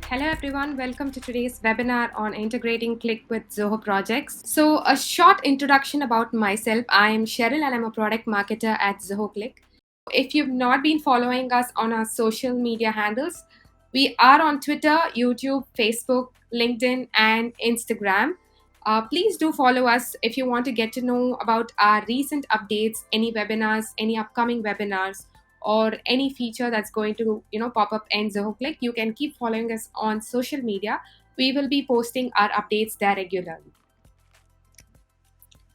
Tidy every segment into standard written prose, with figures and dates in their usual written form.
Hello everyone, welcome to today's webinar on integrating Click with Zoho Projects. So a short introduction about myself. I am Cheryl and I'm a product marketer at Zoho Click. If you've not been following us on our social media handles, we are on Twitter, YouTube, Facebook, LinkedIn, and Instagram. Please do follow us if you want to get to know about our recent updates, any webinars, any upcoming webinars, or any feature that's going to pop up in Zoho Click. You can keep following us on social media. We will be posting our updates there regularly.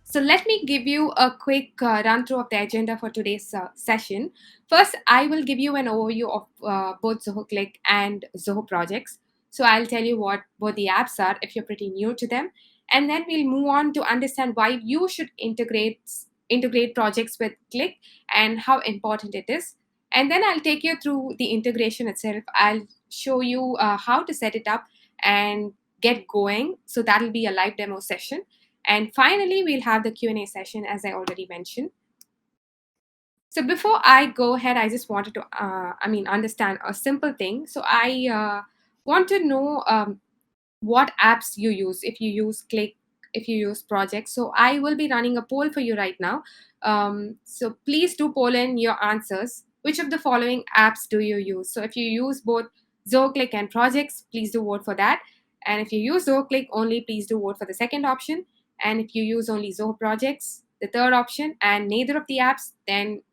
So let me give you a quick run through of the agenda for today's session. First, I will give you an overview of both Zoho Click and Zoho Projects. So I'll tell you what both the apps are if you're pretty new to them. And then we'll move on to understand why you should integrate projects with Click and how important it is. And then I'll take you through the integration itself. I'll show you how to set it up and get going. So that'll be a live demo session. And finally, we'll have the Q&A session, as I already mentioned. So before I go ahead, I just wanted to, understand a simple thing. So I want to know what apps you use, if you use Click, if you use Projects. So I will be running a poll for you right now. So please do poll in your answers. Which of the following apps do you use? So if you use both Zoho Click and Projects, please do vote for that. And if you use Zoho Click only, please do vote for the second option. And if you use only Zoho Projects, the third option, and neither of the apps, then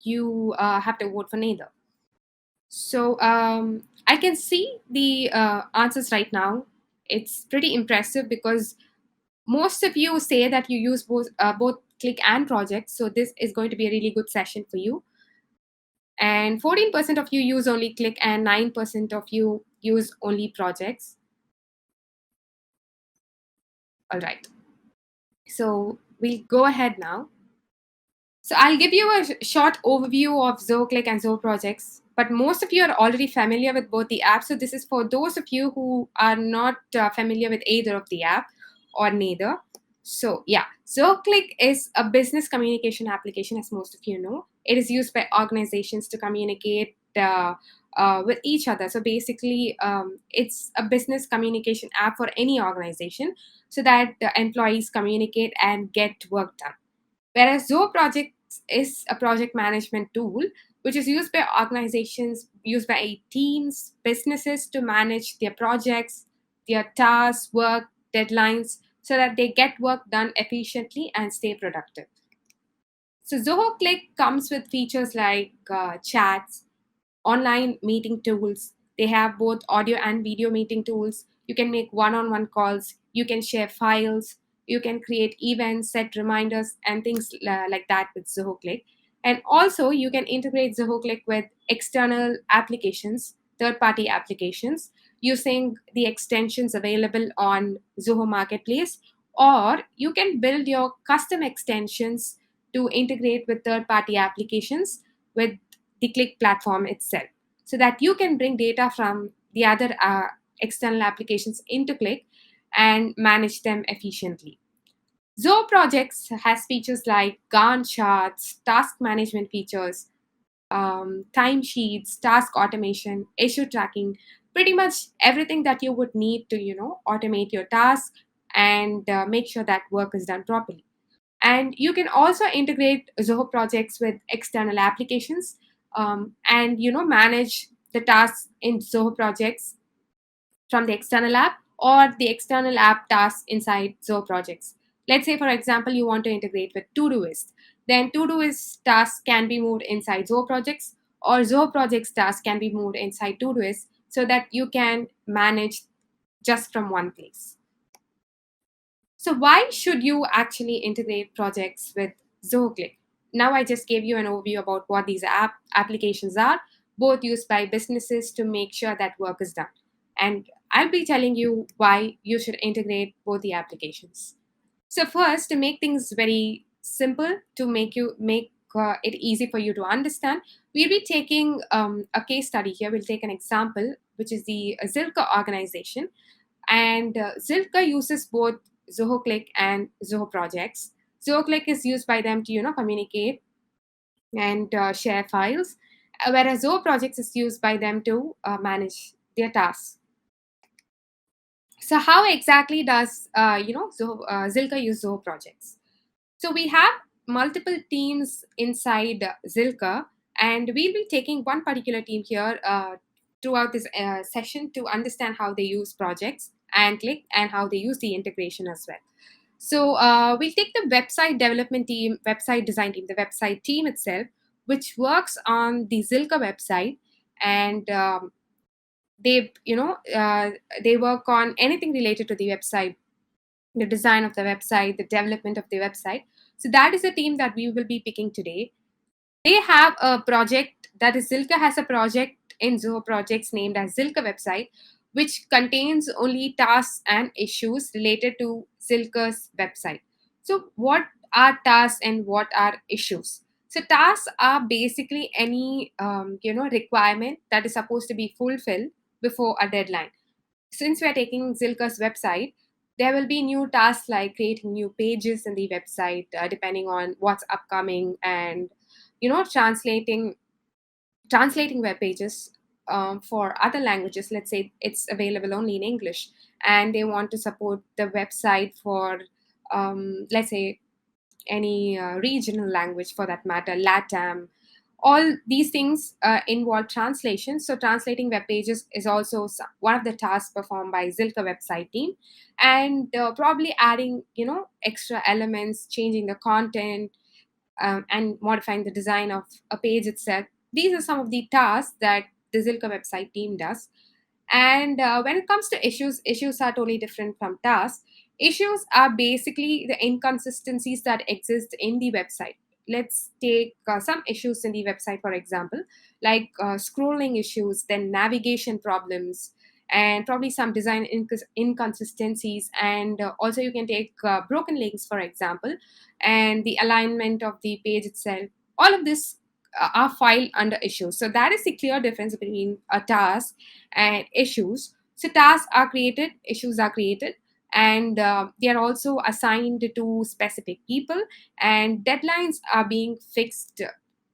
you have to vote for neither. So I can see the answers right now. It's pretty impressive because most of you say that you use both Click and Projects. So this is going to be a really good session for you. And 14% of you use only Click and 9% of you use only Projects. All right. So we'll go ahead now. So I'll give you a short overview of Zoho Click and Zoho Projects, but most of you are already familiar with both the apps. So this is for those of you who are not familiar with either of the app or neither. So yeah, Zoho Click is a business communication application, as most of you know. It is used by organizations to communicate with each other. So basically, it's a business communication app for any organization so that the employees communicate and get work done. Whereas Zoho Projects is a project management tool which is used by organizations, used by teams, businesses to manage their projects, their tasks, work, deadlines, so that they get work done efficiently and stay productive. So Zoho Click comes with features like chats, online meeting tools. They have both audio and video meeting tools. You can make one-on-one calls. You can share files. You can create events, set reminders, and things like that with Zoho Click. And also, you can integrate Zoho Click with external applications, third-party applications, using the extensions available on Zoho Marketplace. Or you can build your custom extensions to integrate with third-party applications with the Click platform itself, so that you can bring data from the other external applications into Click and manage them efficiently. Zoho Projects has features like Gantt charts, task management features, timesheets, task automation, issue tracking, pretty much everything that you would need to, automate your task and make sure that work is done properly. And you can also integrate Zoho Projects with external applications and manage the tasks in Zoho Projects from the external app or the external app tasks inside Zoho Projects. Let's say, for example, you want to integrate with Todoist. Then Todoist tasks can be moved inside Zoho Projects, or Zoho Projects tasks can be moved inside Todoist, so that you can manage just from one place. So why should you actually integrate projects with Zoho Click? Now I just gave you an overview about what these applications are, both used by businesses to make sure that work is done. And I'll be telling you why you should integrate both the applications. So first, to make things very simple, to make it easy for you to understand, we'll be taking a case study here. We'll take an example, which is the Zilka organization. And Zilka uses both Zoho Click and Zoho Projects. Zoho Click is used by them to communicate and share files, whereas Zoho Projects is used by them to manage their tasks. So how exactly does Zilka use Zoho projects? So we have multiple teams inside Zilka, and we'll be taking one particular team here throughout this session to understand how they use projects and Click and how they use the integration as well. So we'll take the website development team, website design team, the website team itself, which works on the Zilka website, and they work on anything related to the website, the design of the website, the development of the website. So that is the team that we will be picking today. They have a project, that is Zilka has a project in Zoho Projects named as Zilka website, which contains only tasks and issues related to Zilka's website. So what are tasks and what are issues? So tasks are basically any requirement that is supposed to be fulfilled before a deadline. Since we are taking Zilka's website, there will be new tasks like creating new pages in the website, depending on what's upcoming, and translating web pages for other languages. Let's say it's available only in English, and they want to support the website for let's say any regional language for that matter, LATAM. All these things involve translation. So translating web pages is also one of the tasks performed by Zilka website team, and probably adding extra elements, changing the content, and modifying the design of a page itself. These are some of the tasks that the Zilka website team does. And when it comes to issues, issues are totally different from tasks. Issues are basically the inconsistencies that exist in the website. Let's take some issues in the website, for example, like scrolling issues, then navigation problems, and probably some design inconsistencies. And also, you can take broken links, for example, and the alignment of the page itself. All of this are filed under issues. So, that is the clear difference between a task and issues. So tasks are created, issues are created, and they are also assigned to specific people, and deadlines are being fixed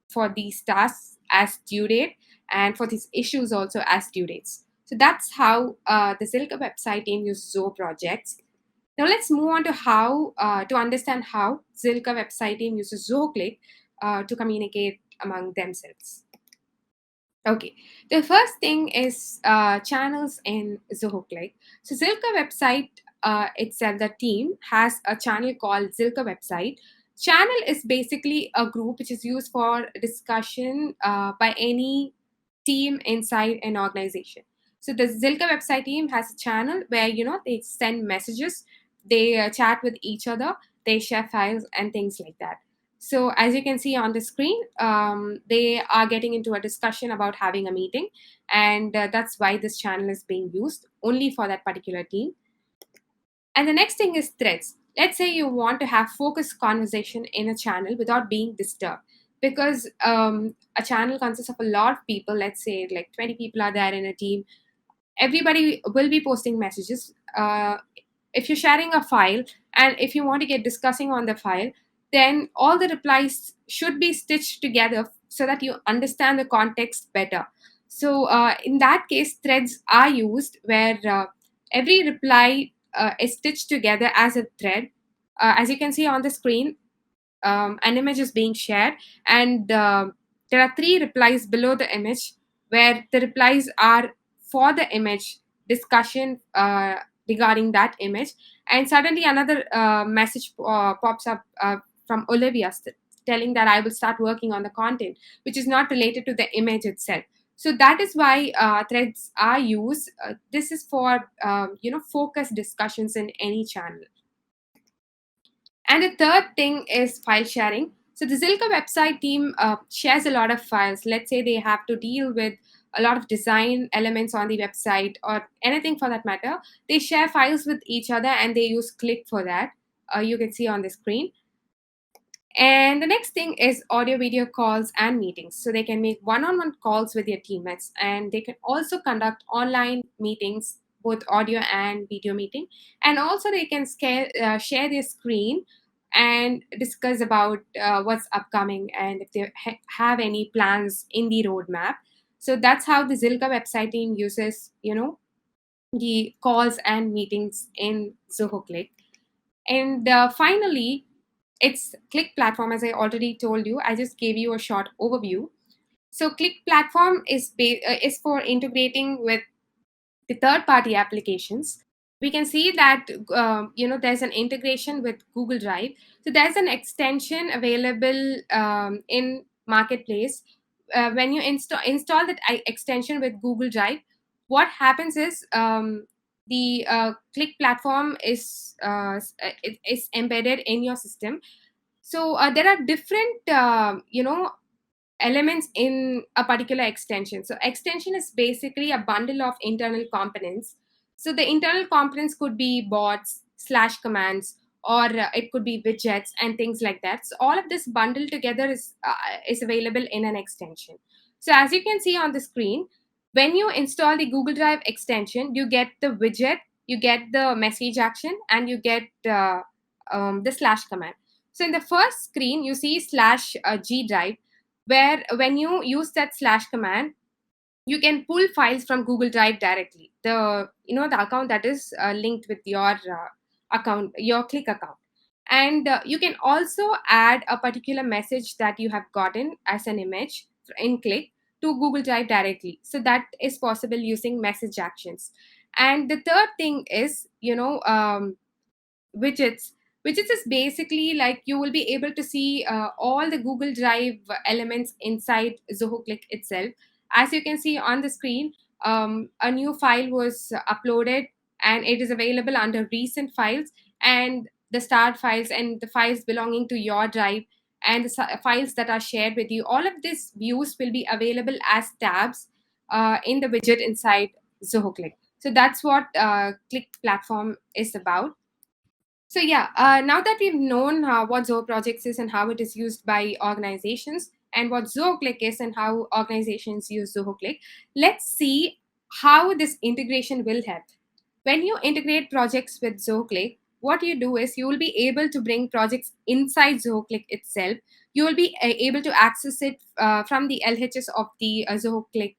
for these tasks as due date, and for these issues also as due dates. So that's how the Zilka website team uses Zoho projects. Now let's move on to how to understand how Zilka website team uses Zoho Click to communicate among themselves. Okay, the first thing is channels in Zoho Click. So Zilka website itself, the team has a channel called Zilka website. Channel is basically a group which is used for discussion by any team inside an organization. So the Zilka website team has a channel where they send messages, they chat with each other, they share files and things like that. So as you can see on the screen, they are getting into a discussion about having a meeting, and that's why this channel is being used only for that particular team. And the next thing is threads. Let's say you want to have focused conversation in a channel without being disturbed, because a channel consists of a lot of people. Let's say like 20 people are there in a team. Everybody will be posting messages. If you're sharing a file and if you want to get discussing on the file, then all the replies should be stitched together so that you understand the context better. So in that case, threads are used where every reply is stitched together as a thread. As you can see on the screen, an image is being shared, and there are three replies below the image where the replies are for the image, discussion regarding that image, and suddenly another message pops up from Olivia telling that I will start working on the content which is not related to the image itself. So that is why threads are used. This is for focused discussions in any channel. And the third thing is file sharing. So the Zilka website team shares a lot of files. Let's say they have to deal with a lot of design elements on the website or anything for that matter. They share files with each other and they use Click for that. You can see on the screen. And the next thing is audio video calls and meetings. So they can make one-on-one calls with their teammates, and they can also conduct online meetings, both audio and video meeting. And also they can share their screen and discuss about what's upcoming and if they have any plans in the roadmap. So that's how the Zilka website team uses, the calls and meetings in Zoho Click. And finally, it's Click platform. As I already told you, I just gave you a short overview. So Click platform is for integrating with the third party applications. We can see that there's an integration with Google Drive. So there's an extension available in Marketplace. When you install that extension with Google Drive, what happens is the Click platform is embedded in your system. So there are different elements in a particular extension. So extension is basically a bundle of internal components. So the internal components could be bots, slash commands, or it could be widgets and things like that. So all of this bundled together is available in an extension. So as you can see on the screen, when you install the Google Drive extension, you get the widget, you get the message action, and you get the slash command. So in the first screen, you see slash G drive, where when you use that slash command, you can pull files from Google Drive directly, the account that is linked with your account, your Click account. And you can also add a particular message that you have gotten as an image in Click to Google Drive directly. So that is possible using message actions. And the third thing is, widgets. Widgets is basically like you will be able to see all the Google Drive elements inside Zoho Click itself. As you can see on the screen, a new file was uploaded, and it is available under recent files, and the start files, and the files belonging to your drive, and the files that are shared with you. All of these views will be available as tabs in the widget inside Zoho Click. So that's what Click platform is about. So yeah, now that we've known what Zoho Projects is and how it is used by organizations, and what Zoho Click is and how organizations use Zoho Click, let's see how this integration will help. When you integrate projects with Zoho Click, what you do is you will be able to bring projects inside Zoho Click itself. You will be able to access it from the LHS of the Zoho Click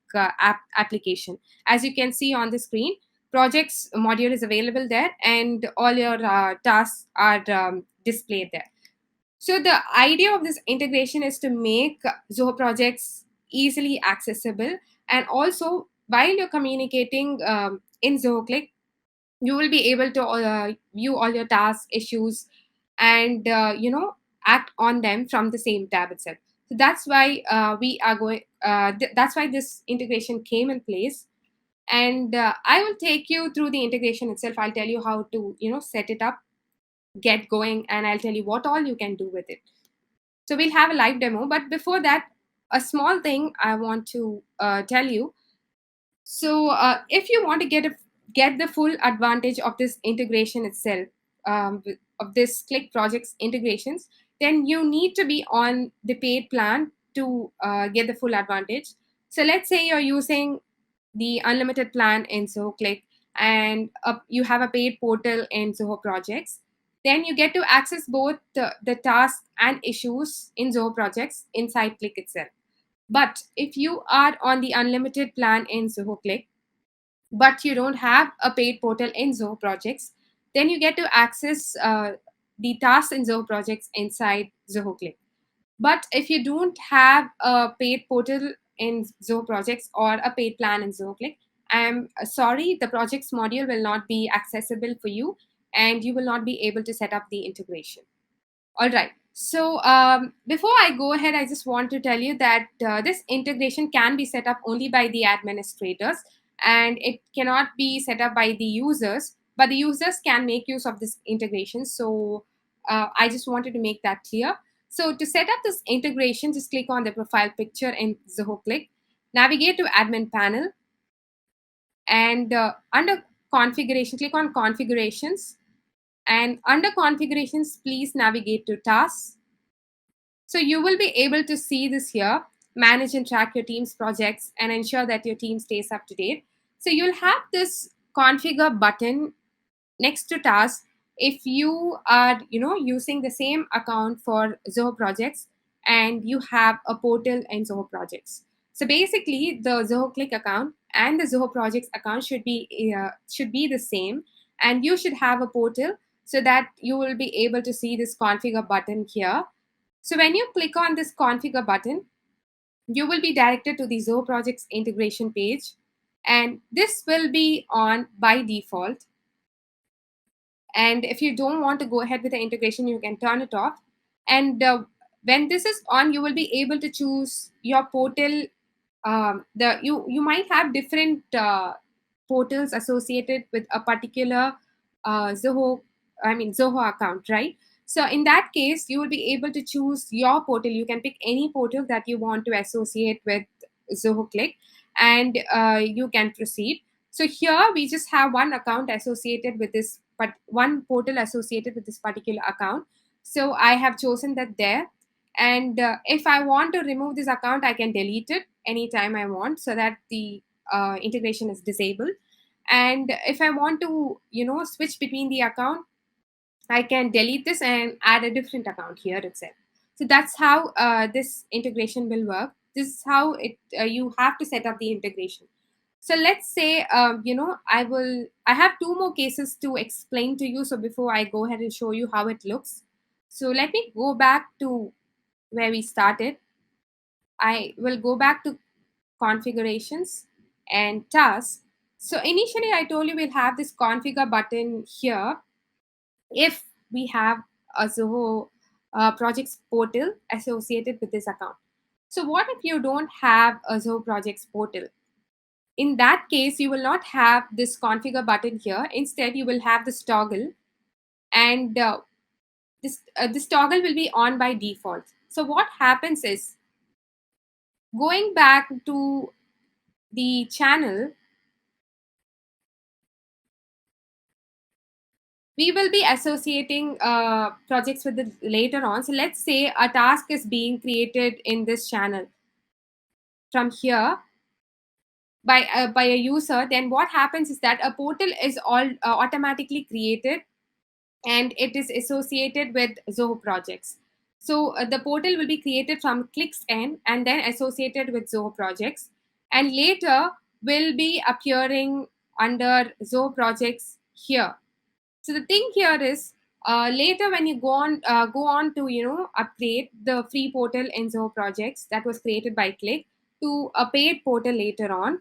application. As you can see on the screen, projects module is available there, and all your tasks are displayed there. So the idea of this integration is to make Zoho projects easily accessible, and also while you're communicating in Zoho Click, you will be able to view all your tasks, issues, and act on them from the same tab itself. So that's why we are going. That's why this integration came in place, and I will take you through the integration itself. I'll tell you how to set it up, get going, and I'll tell you what all you can do with it. So we'll have a live demo, but before that, a small thing I want to tell you. So if you want to get the full advantage of this integration itself, of this Click projects integrations, then you need to be on the paid plan to get the full advantage. So let's say you're using the unlimited plan in Zoho Click, and you have a paid portal in Zoho Projects. Then you get to access both the tasks and issues in Zoho Projects inside Click itself. But if you are on the unlimited plan in Zoho Click, but you don't have a paid portal in Zoho Projects, then you get to access the tasks in Zoho Projects inside Zoho Click. But if you don't have a paid portal in Zoho Projects or a paid plan in Zoho Click, I'm sorry, the projects module will not be accessible for you, and you will not be able to set up the integration. All right. So before I go ahead, I just want to tell you that this integration can be set up only by the administrators, and it cannot be set up by the users, but the users can make use of this integration. So I just wanted to make that clear. So to set up this integration, just click on the profile picture in Zoho Click, navigate to admin panel, and under configuration, click on configurations, and under configurations, please navigate to tasks. So you will be able to see this here, manage and track your team's projects and ensure that your team stays up to date. So you'll have this configure button next to tasks if you are using the same account for Zoho projects and you have a portal in Zoho projects. So basically, the Zoho Click account and the Zoho Projects account should be the same, and you should have a portal so that you will be able to see this configure button here. So when you click on this configure button, you will be directed to the Zoho Projects integration page, and this will be on by default. And if you don't want to go ahead with the integration, you can turn it off. And when this is on, you will be able to choose your portal. The you might have different portals associated with a particular Zoho, Zoho account, right? So in that case, you will be able to choose your portal. You can pick any portal that you want to associate with Zoho Click, and you can proceed. So here we just have one account associated with this, but one portal associated with this particular account. So I have chosen that there. And if I want to remove this account, I can delete it anytime I want, so that the integration is disabled. And if I want to, switch between the account, I can delete this and add a different account here itself. So that's how this integration will work. This is how it you have to set up the integration. So let's say, I have two more cases to explain to you. So before I go ahead and show you how it looks, so let me go back to where we started. I will go back to configurations and tasks. So initially I told you we'll have this configure button here if we have a Zoho projects portal associated with this account. So what if you don't have a Zoho projects portal? In that case, you will not have this configure button here. Instead, you will have this toggle, and this toggle will be on by default. So what happens is, going back to the channel, we will be associating projects with it later on. So let's say a task is being created in this channel from here by a user. Then what happens is that a portal is all automatically created, and it is associated with Zoho projects. So the portal will be created from Click's end and then associated with Zoho projects, and later will be appearing under Zoho projects here. So the thing here is, later when you go on to upgrade the free portal in Zoho projects that was created by Click to a paid portal later on,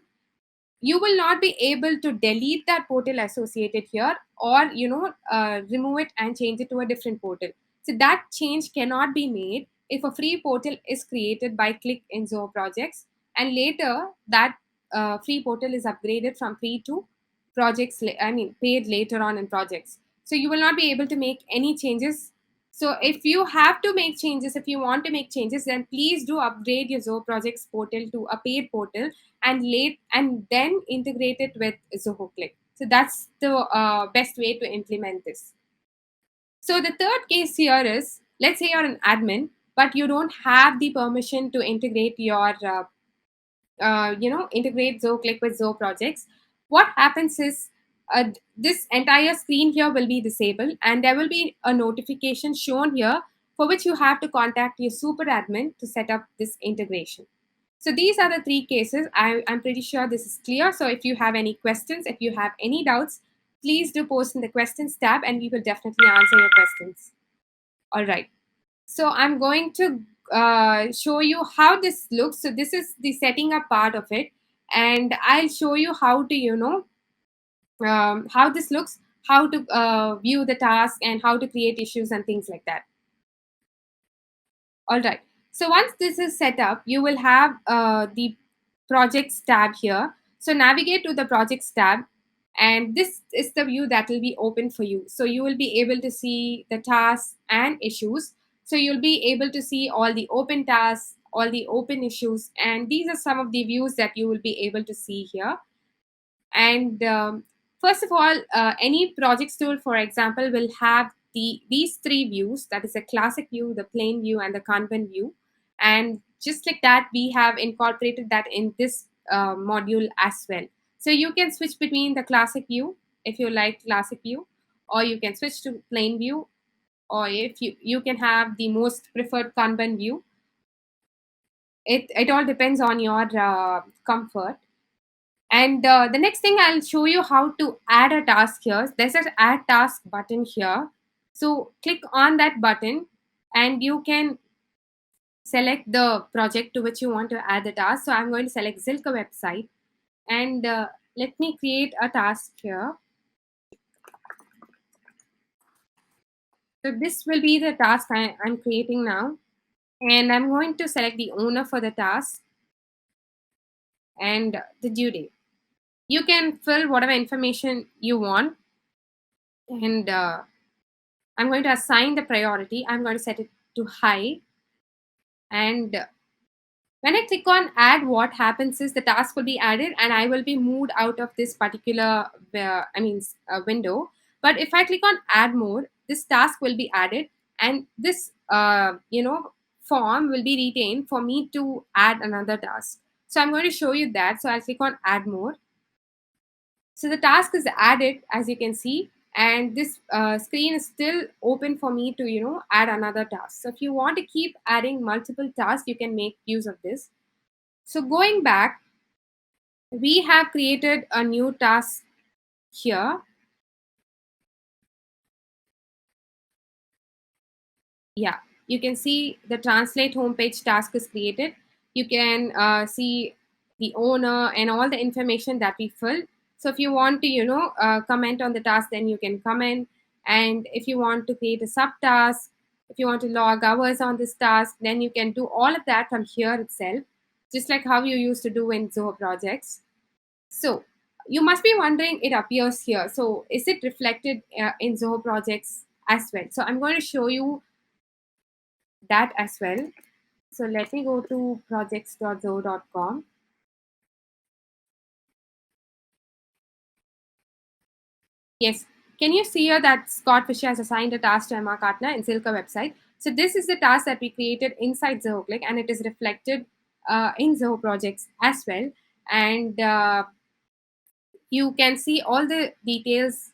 you will not be able to delete that portal associated here, or remove it and change it to a different portal. So that change cannot be made if a free portal is created by Click in Zoho projects, and later that free portal is upgraded from free to paid later on in projects. So you will not be able to make any changes. So if you have to make changes, if you want to make changes, then please do upgrade your Zoho projects portal to a paid portal, and then integrate it with Zoho Click. So that's the best way to implement this. So the third case here is, let's say you're an admin, but you don't have the permission to integrate your integrate Zoho Click with Zoho projects. What happens is, this entire screen here will be disabled, and there will be a notification shown here for which you have to contact your super admin to set up this integration. So these are the three cases. I'm pretty sure this is clear. So if you have any questions, if you have any doubts, please do post in the questions tab, and we will definitely answer your questions. All right. So I'm going to show you how this looks. So this is the setting up part of it, and I'll show you how to, how this looks, how to view the task, and how to create issues and things like that. All right. So once this is set up, you will have the projects tab here. So navigate to the projects tab, and this is the view that will be open for you. So you will be able to see the tasks and issues. So you'll be able to see all the open tasks, all the open issues, and these are some of the views that you will be able to see here. And first of all, any projects tool, for example, will have these three views. That is a classic view, the plain view, and the Kanban view. And just like that, we have incorporated that in this module as well. So you can switch between the classic view if you like classic view, or you can switch to plain view, or if you can have the most preferred Kanban view. It all depends on your comfort. And the next thing, I'll show you how to add a task here. There's an add task button here. So click on that button and you can select the project to which you want to add the task. So I'm going to select Zilka website, and let me create a task here. So this will be the task I'm creating now. And I'm going to select the owner for the task and the due date. You can fill whatever information you want. And I'm going to assign the priority. I'm going to set it to high. And when I click on add, what happens is the task will be added and I will be moved out of this particular window. But if I click on add more, this task will be added, and this form will be retained for me to add another task. So I'm going to show you that. So I'll click on add more. So the task is added, as you can see, and this screen is still open for me to add another task. So if you want to keep adding multiple tasks, you can make use of this. So going back, we have created a new task here. Yeah, you can see the translate homepage task is created. You can see the owner and all the information that we filled. So if you want to comment on the task, then you can comment. And if you want to create a subtask, if you want to log hours on this task, then you can do all of that from here itself, just like how you used to do in Zoho Projects. So you must be wondering, it appears here. So is it reflected in Zoho Projects as well? So I'm going to show you that as well. So let me go to projects.zoho.com. Yes, can you see here that Scott Fisher has assigned a task to Emma Kartner in Silka website? So this is the task that we created inside Zoho Click, and it is reflected in Zoho Projects as well. And you can see all the details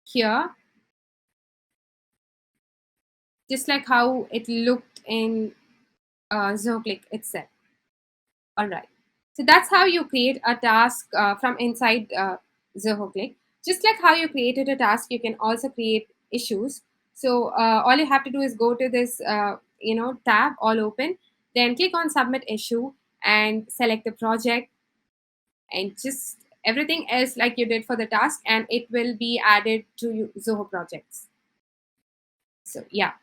here, just like how it looked in Zoho Click itself. All right. So that's how you create a task from inside Zoho Click. Just like how you created a task, you can also create issues. So all you have to do is go to this, tab, all open, then click on submit issue and select the project, and just everything else like you did for the task, and it will be added to Zoho projects. So yeah.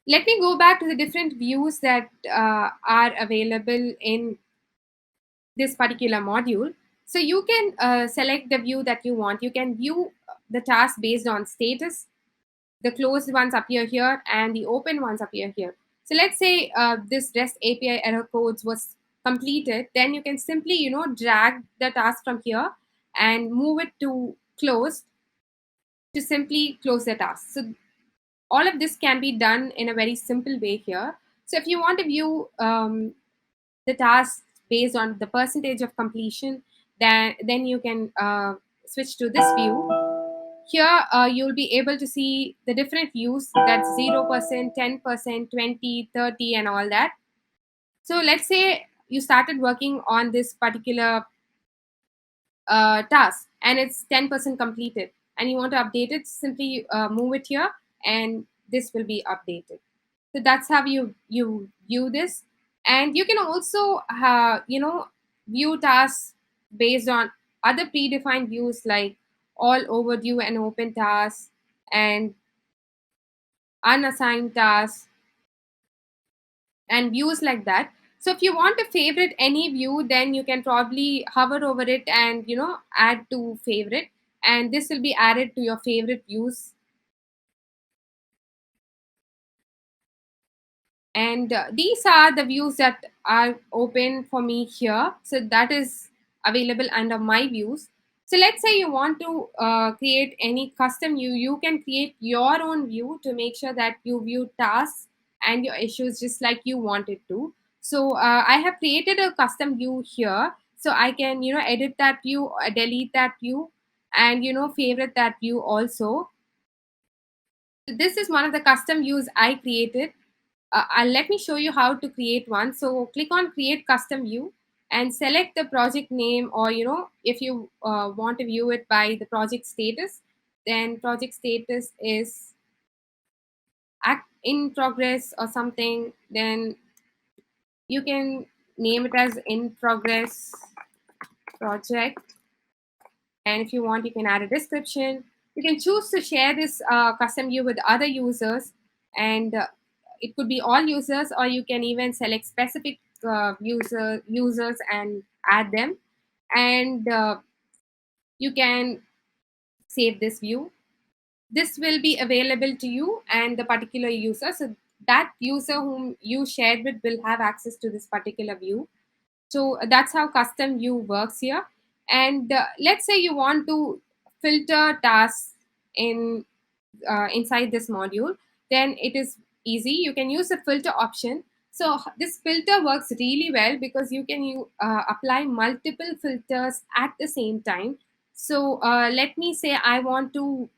Let me go back to the different views that are available in this particular module. So you can select the view that you want. You can view the task based on status. The closed ones appear here and the open ones appear here. So let's say this REST API error codes was completed, then you can simply drag the task from here and move it to closed to simply close the task. So all of this can be done in a very simple way here. So if you want to view the tasks based on the percentage of completion, then you can switch to this view. Here you'll be able to see the different views, that's 0%, 10%, 20, 30, and all that. So let's say you started working on this particular task and it's 10% completed and you want to update it, simply move it here and this will be updated. So that's how you view this. And you can also view tasks based on other predefined views like all overdue and open tasks and unassigned tasks and views like that. So if you want to favorite any view, then you can probably hover over it and add to favorite, and this will be added to your favorite views. And these are the views that are open for me here. So that is available under my views. So let's say you want to create any custom view. You can create your own view to make sure that you view tasks and your issues just like you want it to. So I have created a custom view here. So I can edit that view, delete that view, and favorite that view also. This is one of the custom views I created let me show you how to create one. So click on create custom view and select the project name, or if you want to view it by the project status, then project status is act in progress or something. Then you can name it as in progress project, and if you want, you can add a description. You can choose to share this custom view with other users, and it could be all users, or you can even select specific users and add them, and you can save this view. This will be available to you and the particular user, so that user whom you shared with will have access to this particular view. So that's how custom view works here. And let's say you want to filter tasks in inside this module, then it is easy. You can use the filter option. So this filter works really well because you can apply multiple filters at the same time. So let me say I want to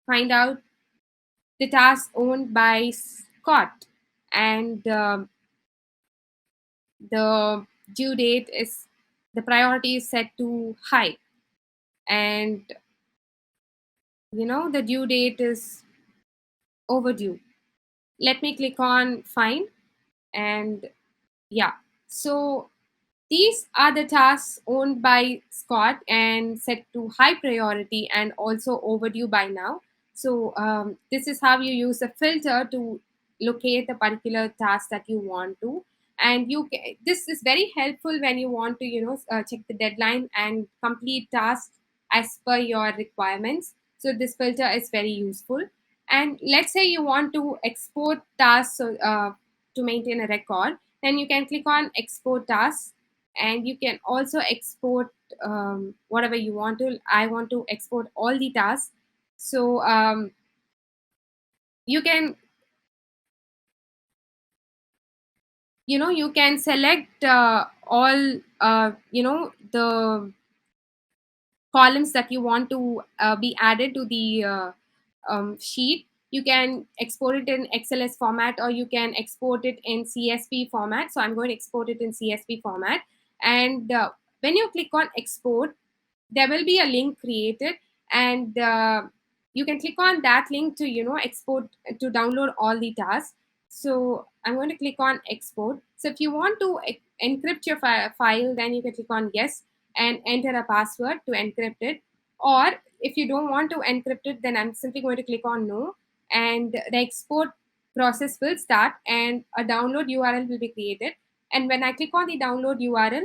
find out the task owned by Scott, and the due date is, the priority is set to high, and the due date is overdue. Let me click on find, and yeah, so these are the tasks owned by Scott and set to high priority and also overdue by now. So this is how you use a filter to locate the particular task that you want to. And this is very helpful when you want to check the deadline and complete tasks as per your requirements. So this filter is very useful. And let's say you want to export tasks, to maintain a record, then you can click on export tasks, and you can also export whatever you want to. I want to export all the tasks. So you can you can select all the columns that you want to be added to the sheet. You can export it in XLS format, or you can export it in CSV format. So I'm going to export it in CSV format. And when you click on export, there will be a link created, and you can click on that link to export, to download all the tasks. So I'm going to click on export. So if you want to encrypt your file, then you can click on yes and enter a password to encrypt it. Or if you don't want to encrypt it, then I'm simply going to click on no, and the export process will start, and a download URL will be created. And when I click on the download URL,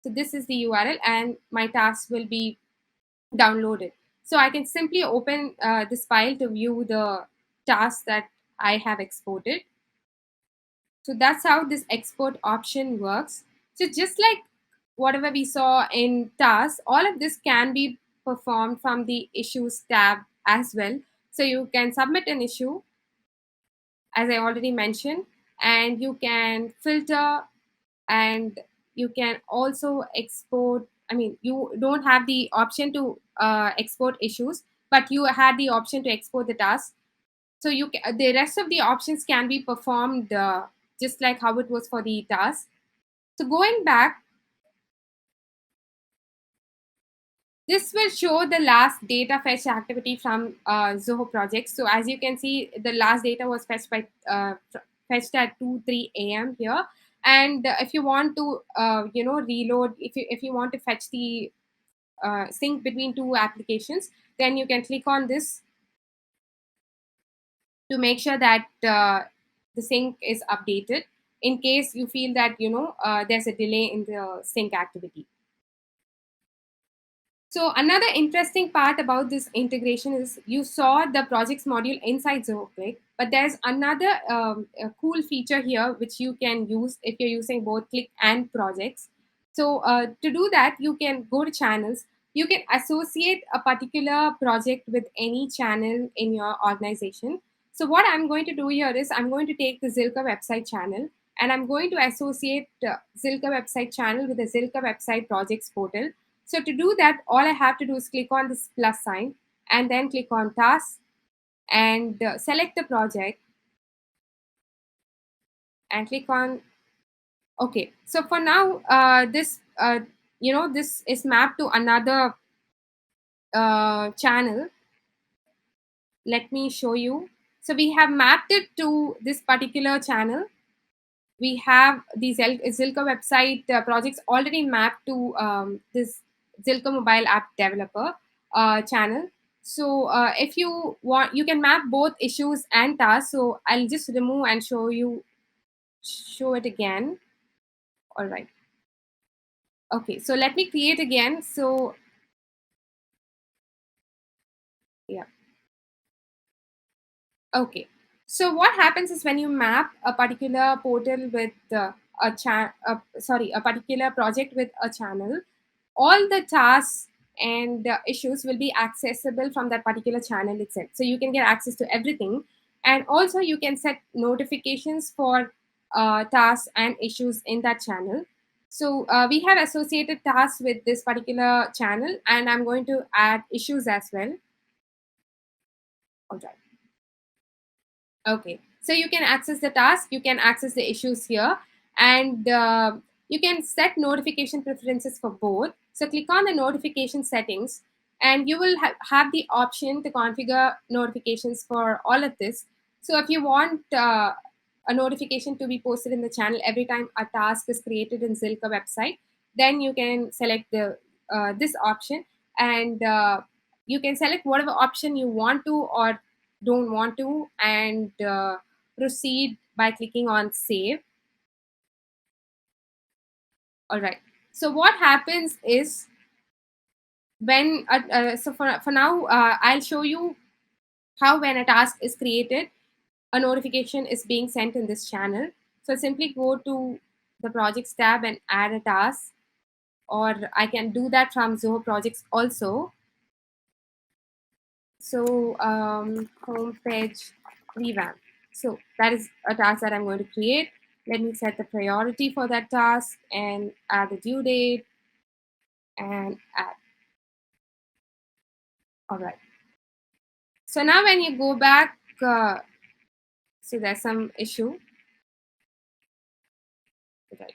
so this is the URL, and my task will be downloaded. So I can simply open this file to view the task that I have exported. So that's how this export option works. So just like whatever we saw in tasks, all of this can be performed from the issues tab as well. So you can submit an issue, as I already mentioned, and you can filter, and you can also export. I mean, you don't have the option to export issues, but you had the option to export the task. So the rest of the options can be performed just like how it was for the task. So going back, this will show the last data fetch activity from Zoho Projects. So as you can see, the last data was fetched at 2:03 a.m. here. And if you want to, reload, if you want to fetch the sync between two applications, then you can click on this to make sure that the sync is updated. In case you feel that there's a delay in the sync activity. So another interesting part about this integration is you saw the projects module inside Zoho Click, but there's another a cool feature here which you can use if you're using both Click and projects. So to do that, you can go to channels. You can associate a particular project with any channel in your organization. So what I'm going to do here is I'm going to take the Zilka website channel, and I'm going to associate Zilka website channel with the Zilka website projects portal. So to do that, all I have to do is click on this plus sign and then click on task, and select the project and click on okay. So for now, this is mapped to another channel. Let me show you. So we have mapped it to this particular channel. We have the Zilka website projects already mapped to this Zilka mobile app developer channel. So if you want, you can map both issues and tasks. So I'll just remove and show it again. All right. Okay. So let me create again. So yeah. Okay. So what happens is when you map a particular portal with a particular project with a channel, all the tasks and issues will be accessible from that particular channel itself. So you can get access to everything, and also you can set notifications for tasks and issues in that channel. So we have associated tasks with this particular channel, and I'm going to add issues as well. All right. Okay, so you can access the task, you can access the issues here, and you can set notification preferences for both. So click on the notification settings, and you will have the option to configure notifications for all of this. So if you want a notification to be posted in the channel every time a task is created in Zilka website, then you can select the this option, and you can select whatever option you want to or don't want to, and proceed by clicking on save. All right, so what happens is when for now I'll show you how when a task is created a notification is being sent in this channel. So simply go to the projects tab and add a task, or I can do that from Zoho Projects also. So homepage revamp. So that is a task that I'm going to create. Let me set the priority for that task and add the due date and add. All right. So now when you go back, see there's some issue. Right.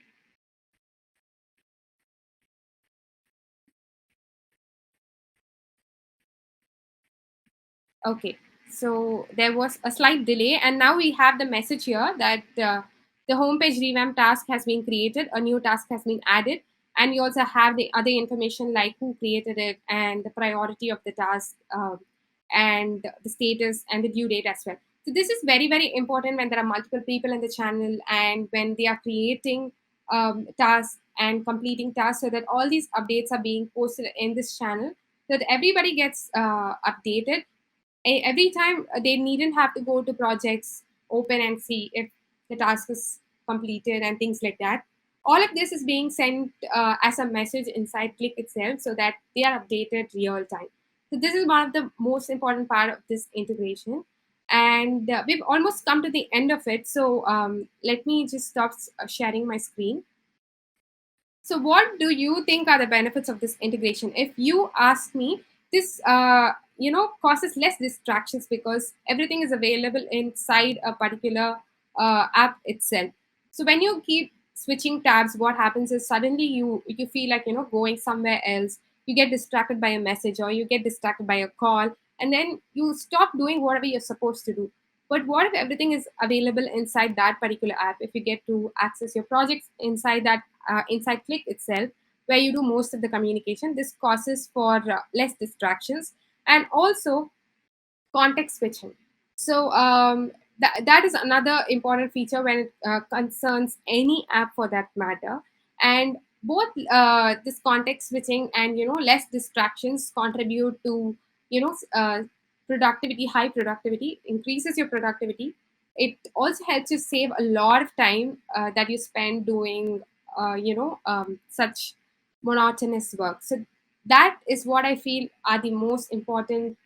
Okay, so there was a slight delay, and now we have the message here that the homepage revamp task has been created, a new task has been added, and you also have the other information like who created it and the priority of the task, and the status and the due date as well. So this is very, very important when there are multiple people in the channel and when they are creating tasks and completing tasks, so that all these updates are being posted in this channel so that everybody gets updated every time. They needn't have to go to projects, open and see if the task is completed and things like that. All of this is being sent as a message inside Click itself so that they are updated real time. So this is one of the most important part of this integration. And we've almost come to the end of it. So let me just stop sharing my screen. So, what do you think are the benefits of this integration? If you ask me, this causes less distractions because everything is available inside a particular app itself. So when you keep switching tabs, what happens is suddenly you feel like going somewhere else. You get distracted by a message or you get distracted by a call, and then you stop doing whatever you're supposed to do. But what if everything is available inside that particular app? If you get to access your projects inside that inside Click itself, where you do most of the communication, this causes for less distractions and also context switching. So that is another important feature when it concerns any app for that matter. And both this context switching and less distractions contribute to productivity. High productivity increases your productivity. It also helps you save a lot of time that you spend doing such monotonous work. So that is what I feel are the most important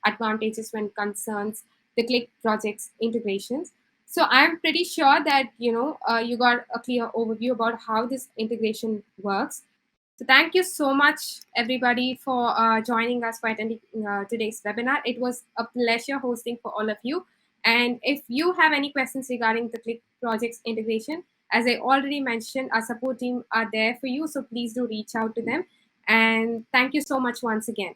advantages when it concerns the Click projects integrations. So I'm pretty sure that you got a clear overview about how this integration works. So thank you so much, everybody, for joining us for attending today's webinar. It was a pleasure hosting for all of you. And if you have any questions regarding the Click projects integration, as I already mentioned, our support team are there for you. So please do reach out to them. And thank you so much once again.